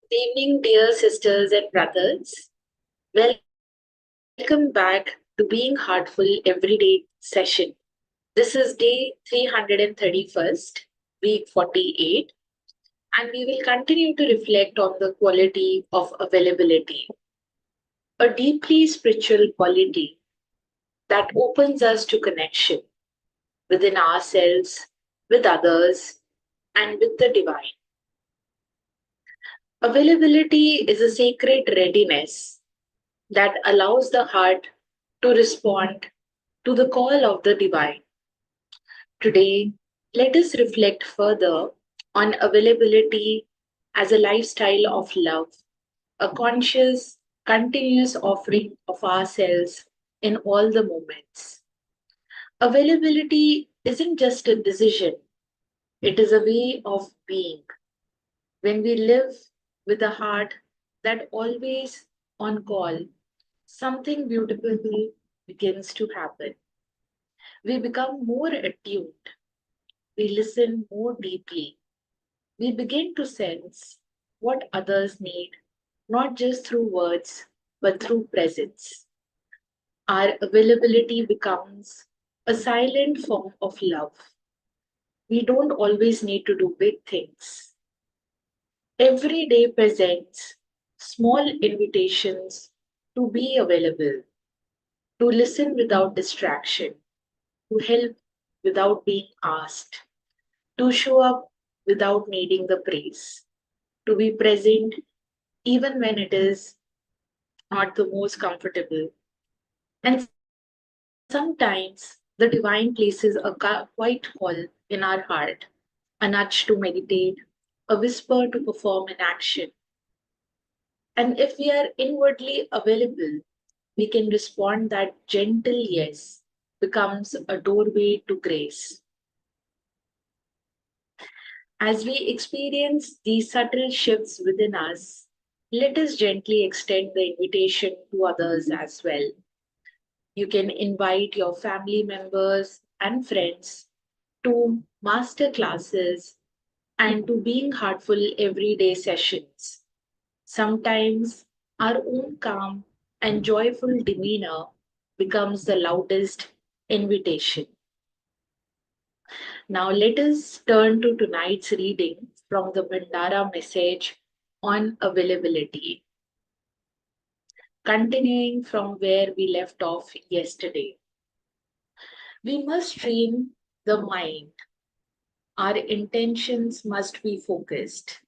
Good evening, dear sisters and brothers. Welcome back to Being Heartful Every Day session. This is day 331st, week 48, and we will continue to reflect on the quality of availability, a deeply spiritual quality that opens us to connection within ourselves, with others, and with the divine. Availability is a sacred readiness that allows the heart to respond to the call of the divine. Today, let us reflect further on availability as a lifestyle of love, a conscious, continuous offering of ourselves in all the moments. Availability isn't just a decision, it is a way of being. When we live with a heart that always on call, something beautiful begins to happen. We become more attuned, we listen more deeply, we begin to sense what others need, not just through words, but through presence. Our availability becomes a silent form of love. We don't always need to do big things. Every day presents small invitations to be available, to listen without distraction, to help without being asked, to show up without needing the praise, to be present even when it is not the most comfortable. And sometimes the divine places a quiet call in our heart, a nudge to meditate, a whisper to perform an action. And if we are inwardly available, we can respond that gentle yes becomes a doorway to grace. As we experience these subtle shifts within us, let us gently extend the invitation to others as well. You can invite your family members and friends to master classes and to being heartful everyday sessions. Sometimes our own calm and joyful demeanor becomes the loudest invitation. Now let us turn to tonight's reading from the Bandara message on availability, continuing from where we left off yesterday. We must train the mind. Our intentions must be focused.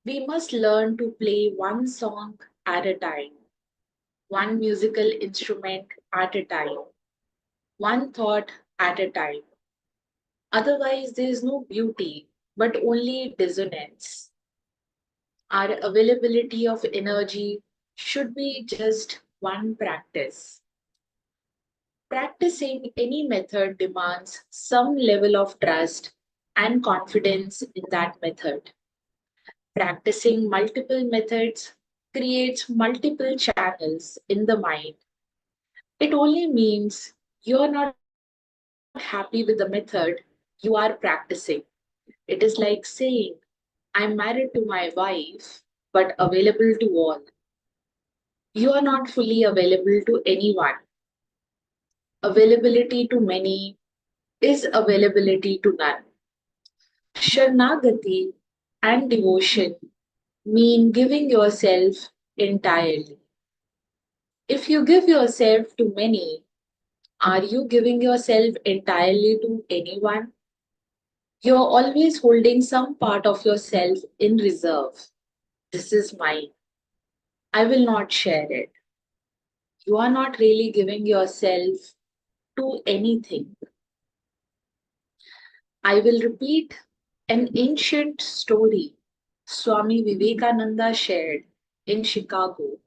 We must learn to play one song at a time, one musical instrument at a time, one thought at a time. Otherwise, there is no beauty, but only dissonance. Our availability of energy should be just one practice. Practicing any method demands some level of trust and confidence in that method. Practicing multiple methods creates multiple channels in the mind. It only means you're not happy with the method you are practicing. It is like saying, I'm married to my wife, but available to all. You are not fully available to anyone. Availability to many is availability to none. Sharanagati and devotion mean giving yourself entirely. If you give yourself to many, are you giving yourself entirely to anyone? You're always holding some part of yourself in reserve. This is mine. I will not share it. You are not really giving yourself to anything. I will repeat an ancient story Swami Vivekananda shared in Chicago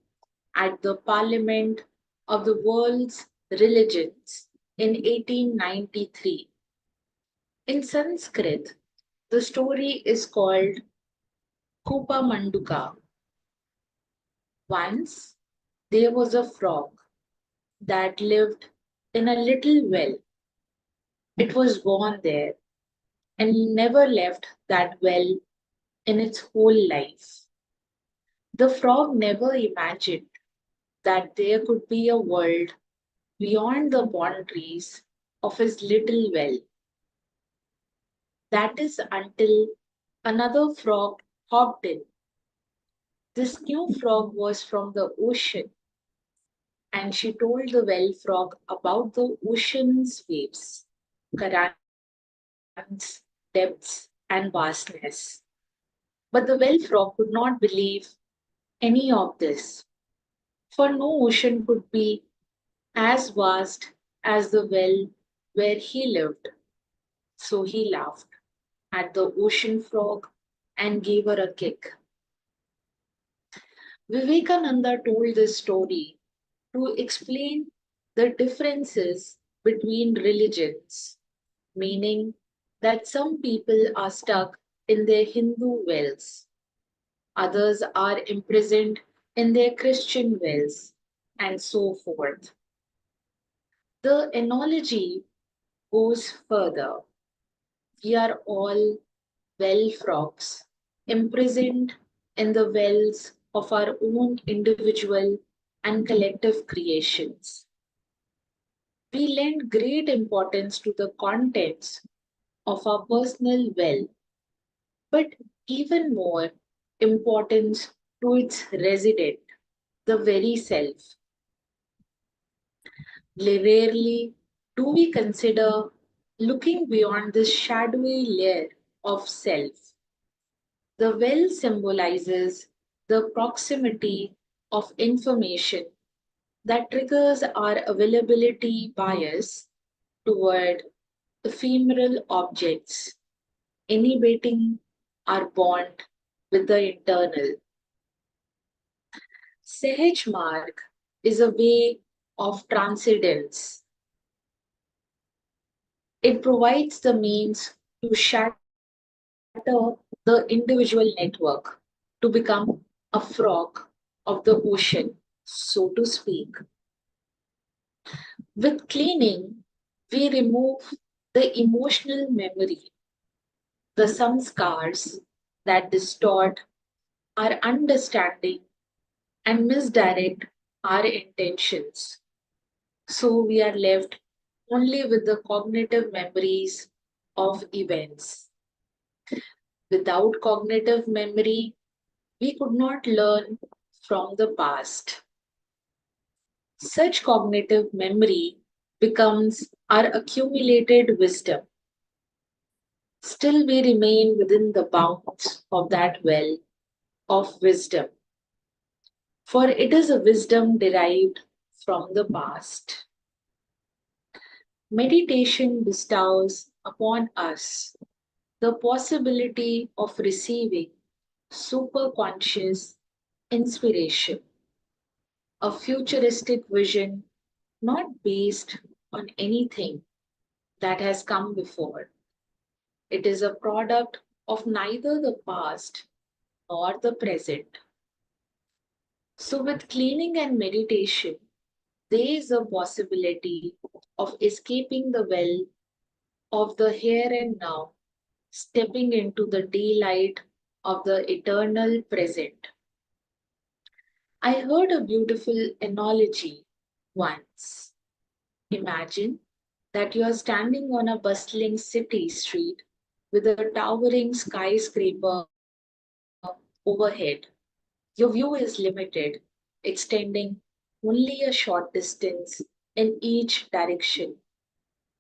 at the Parliament of the World's Religions in 1893. In Sanskrit, the story is called Kupa Manduka. Once there was a frog that lived in a little well. It was born there and never left that well in its whole life. The frog never imagined that there could be a world beyond the boundaries of his little well. That is until another frog hopped in. This new frog was from the ocean, and she told the well frog about the ocean's waves, currents, depths, and vastness. But the well frog could not believe any of this, for no ocean could be as vast as the well where he lived. So he laughed at the ocean frog and gave her a kick. Vivekananda told this story to explain the differences between religions, meaning that some people are stuck in their Hindu wells, others are imprisoned in their Christian wells, and so forth. The analogy goes further. We are all well frogs, imprisoned in the wells of our own individual and collective creations. We lend great importance to the contents of our personal well, but even more importance to its resident, the very self. Rarely do we consider looking beyond this shadowy layer of self. The well symbolizes the proximity of information that triggers our availability bias toward ephemeral objects, inhibiting our bond with the internal. Sahaj Marg is a way of transcendence. It provides the means to shatter the individual network, to become a frog of the ocean, so to speak. With cleaning, we remove the emotional memory, the samskars that distort our understanding and misdirect our intentions. So we are left only with the cognitive memories of events. Without cognitive memory, we could not learn from the past. Such cognitive memory becomes our accumulated wisdom. Still, we remain within the bounds of that well of wisdom, for it is a wisdom derived from the past. Meditation bestows upon us the possibility of receiving superconscious inspiration, a futuristic vision not based on anything that has come before. It is a product of neither the past nor the present. So, with cleaning and meditation, there is a possibility of escaping the well of the here and now, stepping into the daylight of the eternal present. I heard a beautiful analogy once. Imagine that you are standing on a bustling city street with a towering skyscraper overhead. Your view is limited, extending only a short distance in each direction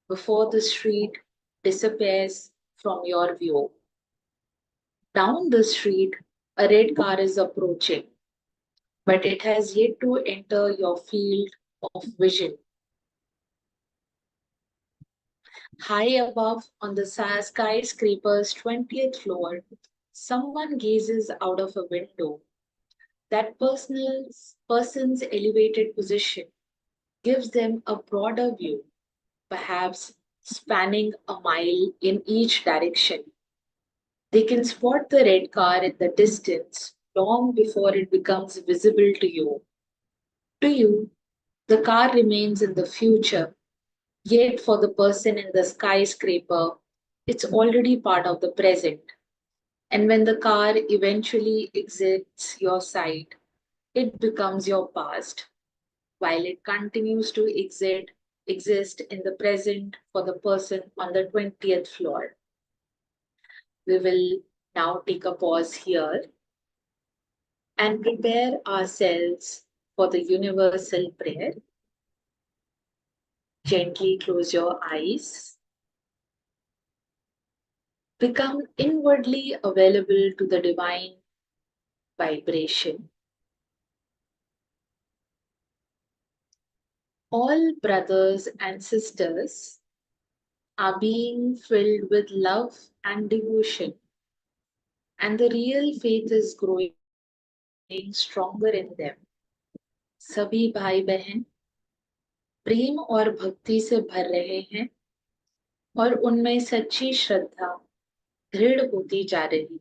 before the street disappears from your view. Down the street, a red car is approaching, but it has yet to enter your field of vision. High above on the skyscraper's 20th floor, someone gazes out of a window. That person's elevated position gives them a broader view, perhaps spanning a mile in each direction. They can spot the red car in the distance long before it becomes visible to you. To you, the car remains in the future, yet for the person in the skyscraper, it's already part of the present. And when the car eventually exits your sight, it becomes your past, while it continues to exist in the present for the person on the 20th floor. We will now take a pause here and prepare ourselves for the universal prayer. Gently close your eyes. Become inwardly available to the divine vibration. All brothers and sisters are being filled with love and devotion, and the real faith is growing stronger in them. सभी भाई बहन प्रेम और भक्ति से भर रहे हैं और उनमें सच्ची श्रद्धा दृढ़ होती जा रही है।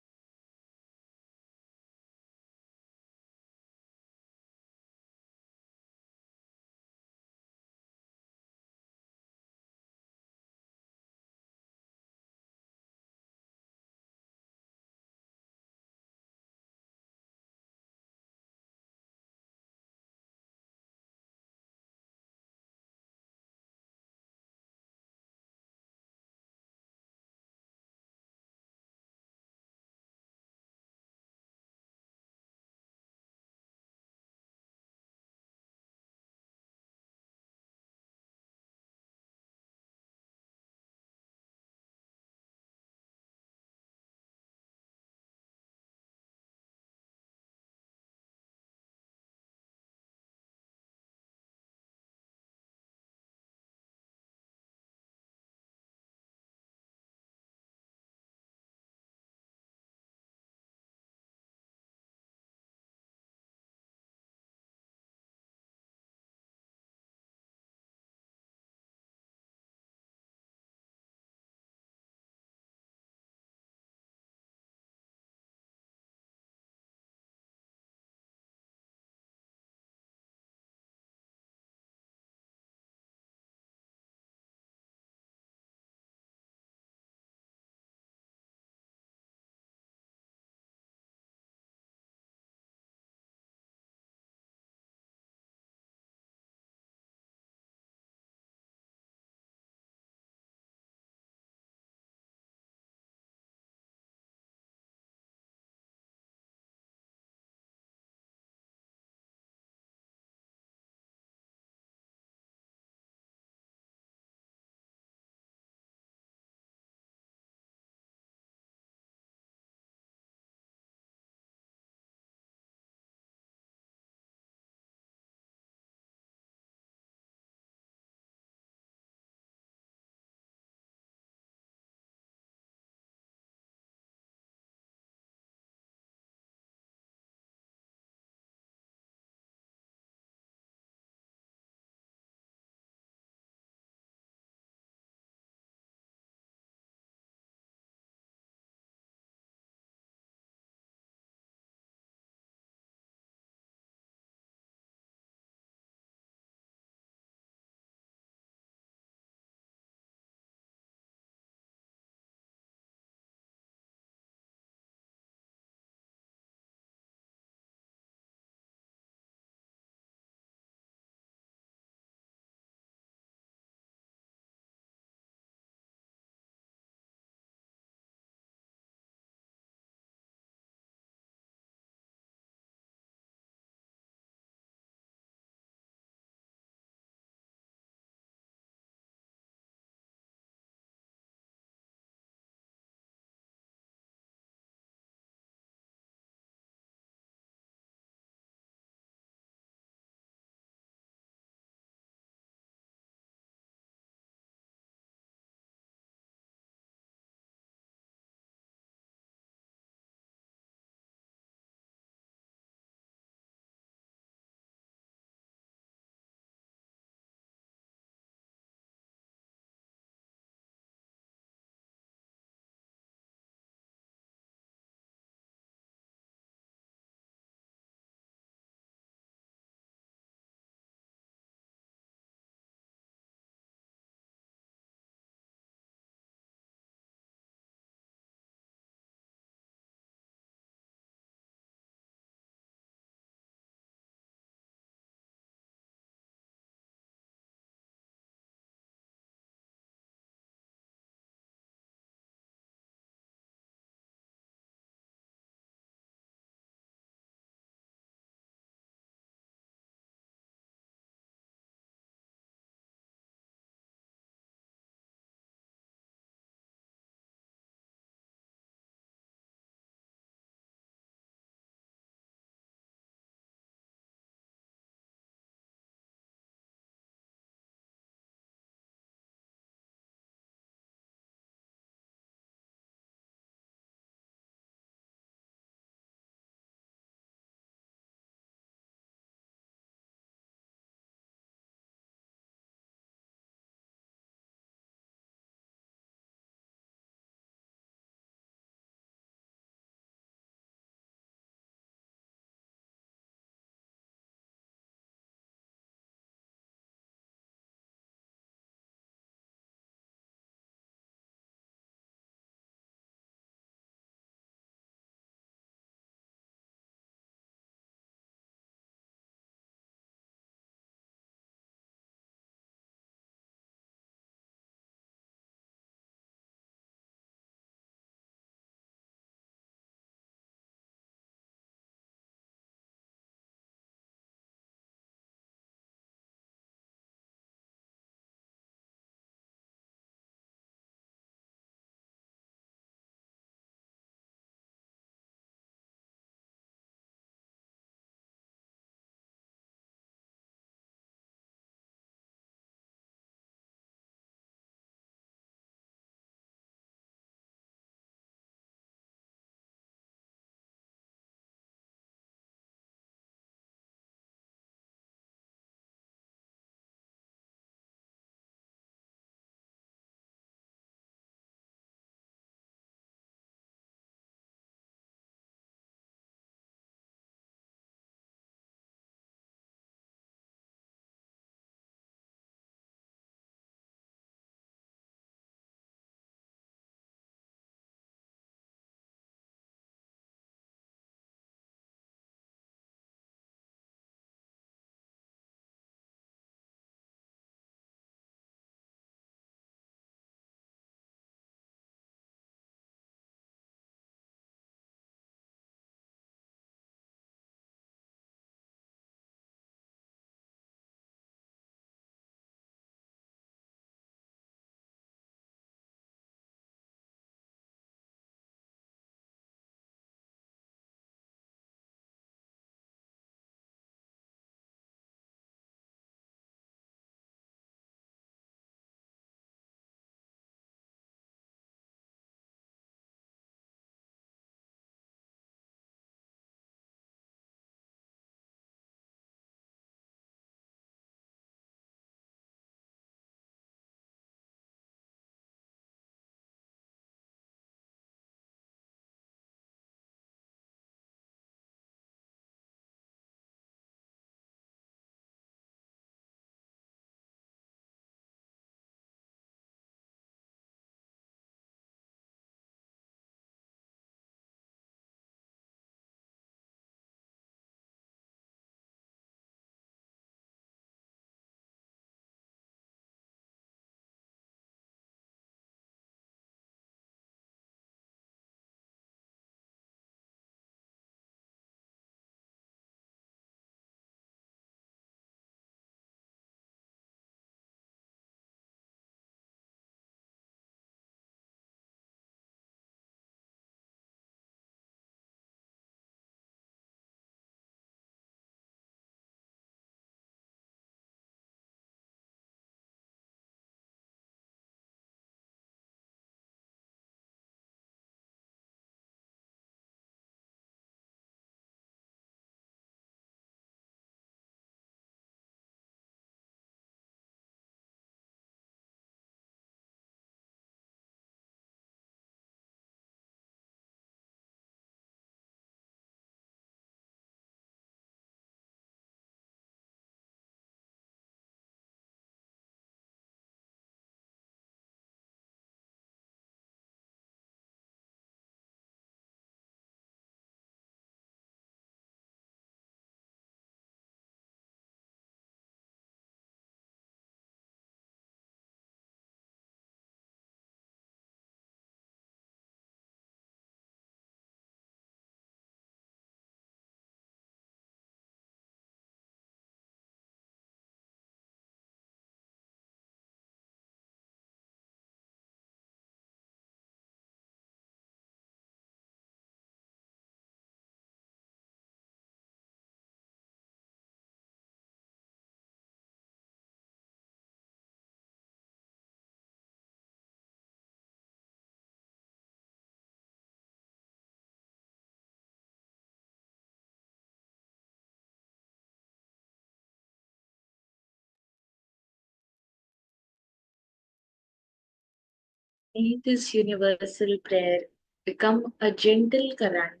May this universal prayer become a gentle current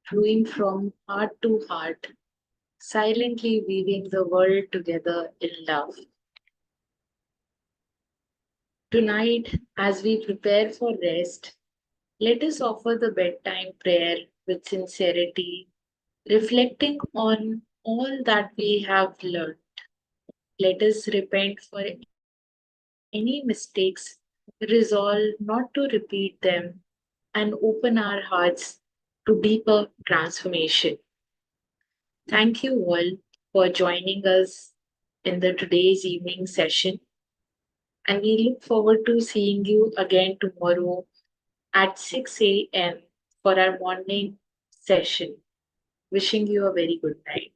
flowing from heart to heart, silently weaving the world together in love. Tonight, as we prepare for rest, let us offer the bedtime prayer with sincerity, reflecting on all that we have learned. Let us repent for any mistakes, resolve not to repeat them, and open our hearts to deeper transformation. Thank you all for joining us in the today's evening session, and we look forward to seeing you again tomorrow at 6 a.m. for our morning session. Wishing you a very good night.